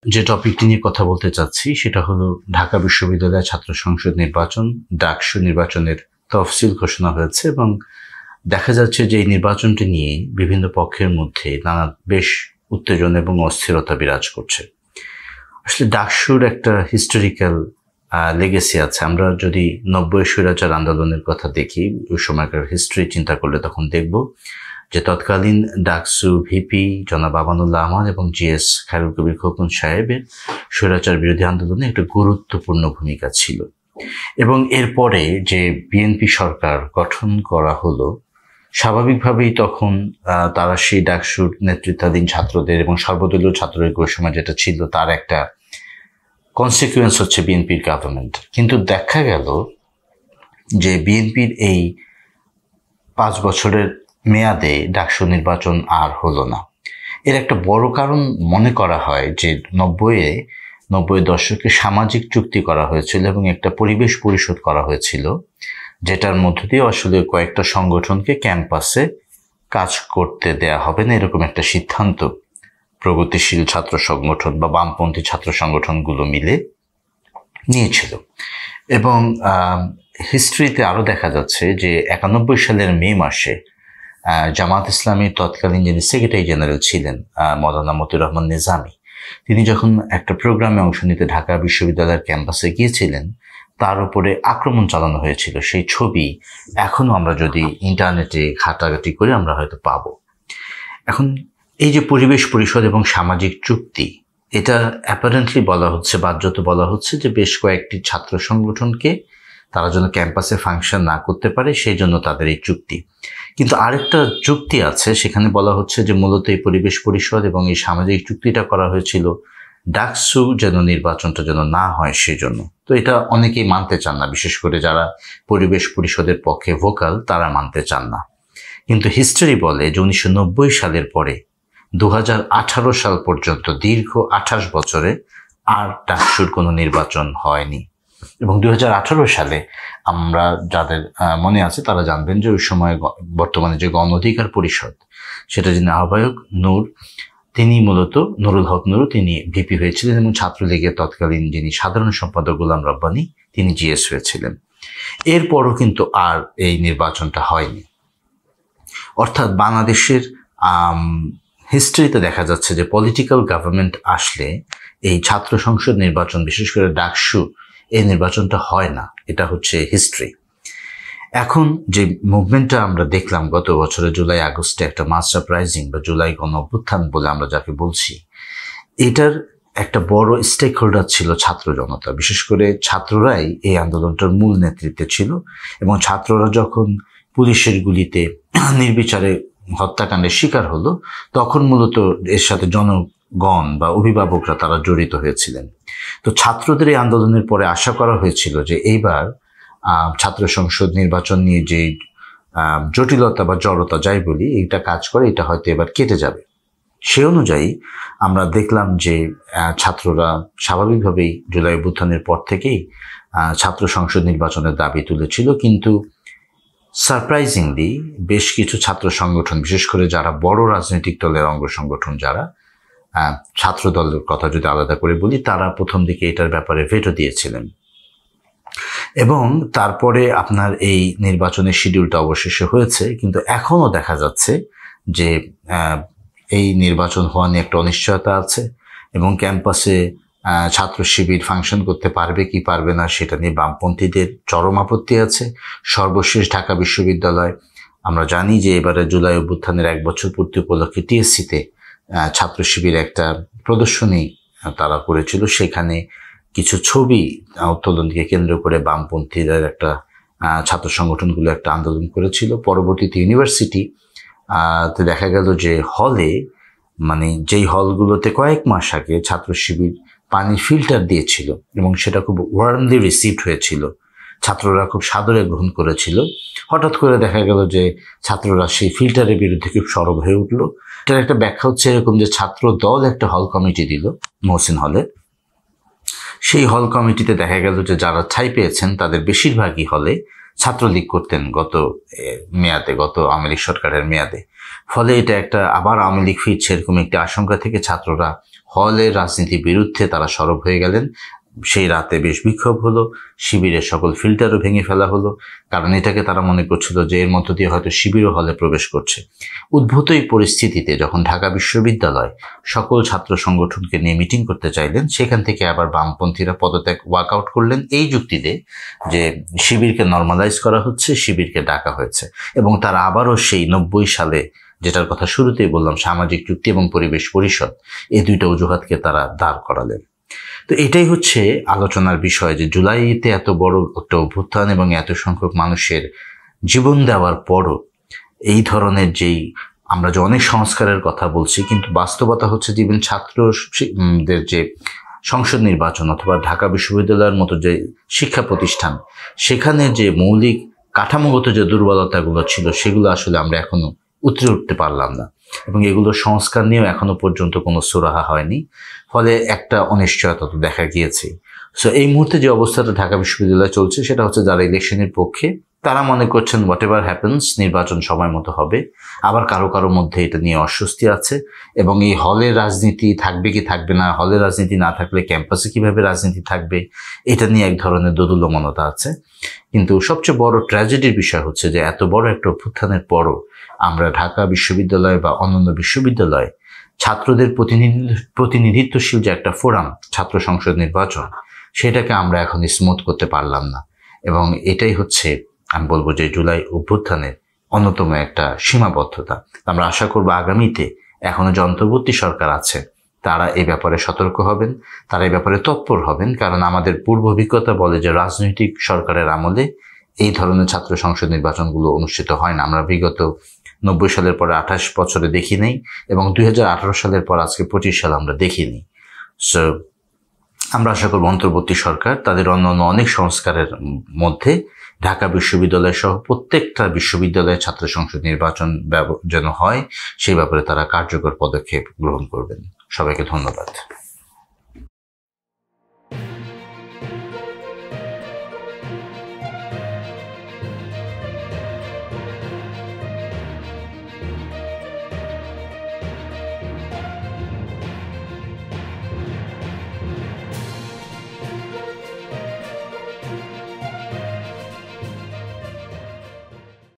যে টপিকটি নিয়ে কথা বলতে চাচ্ছি সেটা হলো ঢাকা বিশ্ববিদ্যালয় ছাত্র সংসদ নির্বাচন, ডাকসু নির্বাচনের তফসিল ঘোষণা হয়েছে এবং দেখা যাচ্ছে যে এই নির্বাচনটি নিয়ে বিভিন্ন পক্ষের মধ্যে নানা বেশ উত্তেজনা এবং অস্থিরতা বিরাজ করছে। আসলে ডাকসুর একটা হিস্টোরিক্যাল লেগেসি আছে। আমরা যদি 90 স্বৈরাচার আন্দোলনের কথা দেখি, ওই সময়কার হিস্ট্রি চিন্তা করলে তখন দেখব যে তৎকালীন ডাকসু ভিপি জনাব আমানুল্লাহ আমান এবং জিএস খায়রুল কবির খোকন সাহেবের স্বৈরাচার বিরোধী আন্দোলনে একটা গুরুত্বপূর্ণ ভূমিকা ছিল। এবং এরপরে যে বিএনপি সরকার গঠন করা হলো, স্বাভাবিকভাবেই তখন তারা সেই ডাকসুর নেতৃত্বাধীন ছাত্রদের এবং সর্বদলীয় ছাত্রলীগ ওই সময় যেটা ছিল তার একটা কনসিকুয়েন্স হচ্ছে বিএনপির গভর্নমেন্ট। কিন্তু দেখা গেল যে বিএনপির এই 5 বছরের মেয়াদে ডাকসু নির্বাচন আর হলো না। এর একটা বড় কারণ মনে করা হয় যে 90 দশকে সামাজিক চুক্তি করা হয়েছিল এবং একটা পরিবেশ পরিষদ করা হয়েছিল, যেটার মধ্য দিয়ে আসলে কয়েকটা সংগঠনকে ক্যাম্পাসে কাজ করতে দেয়া হবে না, এরকম একটা সিদ্ধান্ত প্রগতিশীল ছাত্র সংগঠন বা বামপন্থী ছাত্র সংগঠনগুলো মিলে নিয়েছিল। এবং হিস্ট্রিতে আরও দেখা যাচ্ছে যে 91 সালের মে মাসে জামাত ইসলামীর তৎকালীন যিনি সেক্রেটারি জেনারেল ছিলেন মৌলানা মতিউর রহমান নিজামী, তিনি যখন একটা প্রোগ্রামে অংশ নিতে ঢাকা বিশ্ববিদ্যালয়ের ক্যাম্পাসে গিয়েছিলেন, তার উপরে আক্রমণ চালানো হয়েছিল। সেই ছবি এখনো আমরা যদি ইন্টারনেটে ঘাটাঘাটি করে আমরা হয়তো পাবো। এখন এই যে পরিবেশ পরিষদ এবং সামাজিক চুক্তি, এটা অ্যাপারেন্টলি বলা হচ্ছে, বাহ্যত বলা হচ্ছে যে বেশ কয়েকটি ছাত্র সংগঠনকে তারা যেন ক্যাম্পাসে ফাংশন না করতে পারে সেই জন্য তাদের এই চুক্তি। কিন্তু আরেকটা চুক্তি আছে, সেখানে বলা হচ্ছে যে মূলত এই পরিবেশ পরিষদ এবং এই সামাজিক চুক্তিটা করা হয়েছিল ডাকসু যেন নির্বাচনটা যেন না হয় সেজন্য। তো এটা অনেকেই মানতে চান না, বিশেষ করে যারা পরিবেশ পরিষদের পক্ষে ভোকাল তারা মানতে চান না। কিন্তু হিস্ট্রি বলে যে 1990 সালের পরে 2018 সাল পর্যন্ত দীর্ঘ 28 বছরে আর ডাকসুর কোনো নির্বাচন হয়নি। এবং 2018 সালে আমরা যাদের মনে আছে তারা জানবেন যে ওই সময় বর্তমানে যে গণ অধিকার পরিষদ, সেটা যিনি আহ্বায়ক নূর, তিনি মূলত নুরুল হক নুরু, তিনি ভিপি হয়েছিলেন এবং ছাত্রলীগের তৎকালীন যিনি সাধারণ সম্পাদক গোলাম রব্বানী, তিনি জিএস হয়েছিলেন। এরপরও কিন্তু আর এই নির্বাচনটা হয়নি। অর্থাৎ বাংলাদেশের হিস্ট্রিতে দেখা যাচ্ছে যে পলিটিক্যাল গভর্নমেন্ট আসলে এই ছাত্র সংসদ নির্বাচন, বিশেষ করে ডাকসু, এই নির্বাচনটা হয় না। এটা হচ্ছে হিস্ট্রি। এখন যে মুভমেন্টটা আমরা দেখলাম গত বছরে জুলাই আগস্টে, একটা মাস আপরাইজিং বা জুলাই গণ অভ্যুত্থান বলে আমরা যাকে বলছি, এটার একটা বড় স্টেক হোল্ডার ছিল ছাত্র জনতা। বিশেষ করে ছাত্ররাই এই আন্দোলনটার মূল নেতৃত্বে ছিল এবং ছাত্ররা যখন পুলিশের গুলিতে নির্বিচারে হত্যাকাণ্ডের শিকার হলো, তখন মূলত এর সাথে জনগণ বা অভিভাবকরা তারা জড়িত হয়েছিলেন। তো ছাত্রদের এই আন্দোলনের পরে আশা করা হয়েছিল যে এইবার ছাত্র সংসদ নির্বাচন নিয়ে যে জটিলতা বা জড়তা যাই বলি, এইটা কাজ করে, এটা হয়তো এবার কেটে যাবে। সে অনুযায়ী আমরা দেখলাম যে ছাত্ররা স্বাভাবিকভাবেই জুলাই অভ্যুত্থানের পর থেকেই ছাত্র সংসদ নির্বাচনের দাবি তুলেছিল। কিন্তু সারপ্রাইজিংলি বেশ কিছু ছাত্র সংগঠন, বিশেষ করে যারা বড় রাজনৈতিক দলের অঙ্গ সংগঠন, যারা ছাত্র দলের কথা যদি আলাদা করে বলি, তারা প্রথম দিকে এটার ব্যাপারে ভেটো দিয়েছিলেন। এবং তারপরে আপনার এই নির্বাচনের শিডিউলটা অবশেষে হয়েছে, কিন্তু এখনও দেখা যাচ্ছে যে এই নির্বাচন হওয়া নিয়ে একটা অনিশ্চয়তা আছে এবং ক্যাম্পাসে ছাত্র শিবির ফাংশন করতে পারবে কি পারবে না সেটা নিয়ে বামপন্থীদের চরম আপত্তি আছে। সর্বশেষ ঢাকা বিশ্ববিদ্যালয়, আমরা জানি যে এবারে জুলাই অভ্যুত্থানের 1 বছর পূর্তি উপলক্ষে টিএসসিতে ছাত্র শিবির একটা প্রদর্শনী তারা করেছিল। সেখানে কিছু ছবি উত্তোলনকে কেন্দ্র করে বামপন্থীদের একটা ছাত্র সংগঠনগুলো একটা আন্দোলন করেছিল। পরবর্তীতে ইউনিভার্সিটি দেখা গেল যে হলে, মানে যেই হলগুলোতে কয়েক মাস আগে ছাত্র শিবির পানির ফিল্টার দিয়েছিল এবং সেটা খুব ওয়ার্মলি রিসিভড হয়েছিল, ছাত্ররা খুব সাদরে গ্রহণ করেছিল, হঠাৎ করে দেখা গেল যে ছাত্ররা সেই ফিল্টারের বিরুদ্ধে খুব সরব হয়ে উঠল। এটার একটা ব্যাখ্যা হচ্ছে এরকম যে ছাত্র দল একটা হল কমিটি দিল মহসিন হলে। সেই হল কমিটিতে দেখা গেল যে যারা ঠাঁই পেয়েছেন তাদের বেশিরভাগই হলে ছাত্রলীগ করতেন গত আওয়ামী লীগ সরকারের মেয়াদে। ফলে এটা একটা আবার আওয়ামী লীগ ফিরছে এরকম একটি আশঙ্কা থেকে ছাত্ররা হলের রাজনীতির বিরুদ্ধে তারা সরব হয়ে গেলেন। সেই রাতে বেশ বিক্ষোভ হলো, শিবিরের সকল ফিল্টারও ভেঙে ফেলা হলো, কারণ এটাকে তারা মনে করছিল যে এর মধ্য দিয়ে হয়তো শিবিরও হলে প্রবেশ করছে। উদ্ভূত এই পরিস্থিতিতে যখন ঢাকা বিশ্ববিদ্যালয় সকল ছাত্র সংগঠনকে নিয়ে মিটিং করতে চাইলেন, সেখান থেকে আবার বামপন্থীরা পদত্যাগ ওয়াকআউট করলেন এই যুক্তিতে যে শিবিরকে নর্মালাইজ করা হচ্ছে, শিবিরকে ডাকা হয়েছে, এবং তারা আবারও সেই 90 সালে যেটার কথা শুরুতেই বললাম, সামাজিক চুক্তি এবং পরিবেশ পরিষদ, এই দুইটা অজুহাতকে তারা দাঁড় করালেন। তো এটাই হচ্ছে আলোচনার বিষয় যে জুলাইতে এত বড় একটা অভ্যুত্থান এবং এত সংখ্যক মানুষের জীবন দেওয়ার পরও এই ধরনের যেই আমরা যে অনেক সংস্কারের কথা বলছি, কিন্তু বাস্তবতা হচ্ছে যে ইভেন ছাত্রদের যে সংসদ নির্বাচন অথবা ঢাকা বিশ্ববিদ্যালয়ের মতো যে শিক্ষা প্রতিষ্ঠান, সেখানে যে মৌলিক কাঠামোগত যে দুর্বলতাগুলো ছিল সেগুলো আসলে আমরা এখনো উতরে উঠতে পারলাম না, এবং এগুলো সংস্কার নিয়েও এখনো পর্যন্ত কোনো সুরাহা হয়নি। ফলে একটা অনিশ্চয়তা তো দেখা গিয়েছে। সো এই মুহূর্তে যে অবস্থাটা ঢাকা বিশ্ববিদ্যালয়ে চলছে সেটা হচ্ছে যারা ইলেকশনের পক্ষে তারা মনে করছেন হোয়াট এভার হ্যাপেন্স, নির্বাচন সময় মতো হবে। আবার কারো কারো মধ্যে এটা নিয়ে অস্বস্তি আছে, এবং এই হলের রাজনীতি থাকবে কি থাকবে না, হলের রাজনীতি না থাকলে ক্যাম্পাসে কিভাবে রাজনীতি থাকবে, এটা নিয়ে এক ধরনের দোদুল্যমনতা আছে। কিন্তু সবচেয়ে বড় ট্র্যাজেডির বিষয় হচ্ছে যে এত বড় একটা অভ্যুত্থানের পরও আমরা ঢাকা বিশ্ববিদ্যালয় বা অন্যান্য বিশ্ববিদ্যালয়ে ছাত্রদের প্রতিনিধিত্বশীল যে একটা ফোরাম, ছাত্র সংসদ নির্বাচন, সেটাকে আমরা এখন স্মুথ করতে পারলাম না। এবং এটাই হচ্ছে আমি বলবো যে জুলাই অভ্যুত্থানের অন্যতম একটা সীমাবদ্ধতা। আমরা আশা করব আগামীতে এখনো যে অন্তর্বর্তী সরকার আছে তারা এই ব্যাপারে সতর্ক হবেন, তারা এই ব্যাপারে তৎপর হবেন, কারণ আমাদের পূর্ব অভিজ্ঞতা বলে যে রাজনৈতিক সরকারের আমলে এই ধরনের ছাত্র সংসদ নির্বাচনগুলো অনুষ্ঠিত হয় না। আমরা বিগত 90 সালের পরে 28 বছরে দেখি নাই, এবং 2018 সালের পর আজকে 25 সাল আমরা দেখিনি। সো আমরা আশা করব অন্তর্বর্তী সরকার তাদের অন্যান্য অনেক সংস্কারের মধ্যে ঢাকা বিশ্ববিদ্যালয় সহ প্রত্যেকটা বিশ্ববিদ্যালয়ে ছাত্র সংসদ নির্বাচন যেন হয় সেই ব্যাপারে তারা কার্যকর পদক্ষেপ গ্রহণ করবেন। সবাইকে ধন্যবাদ।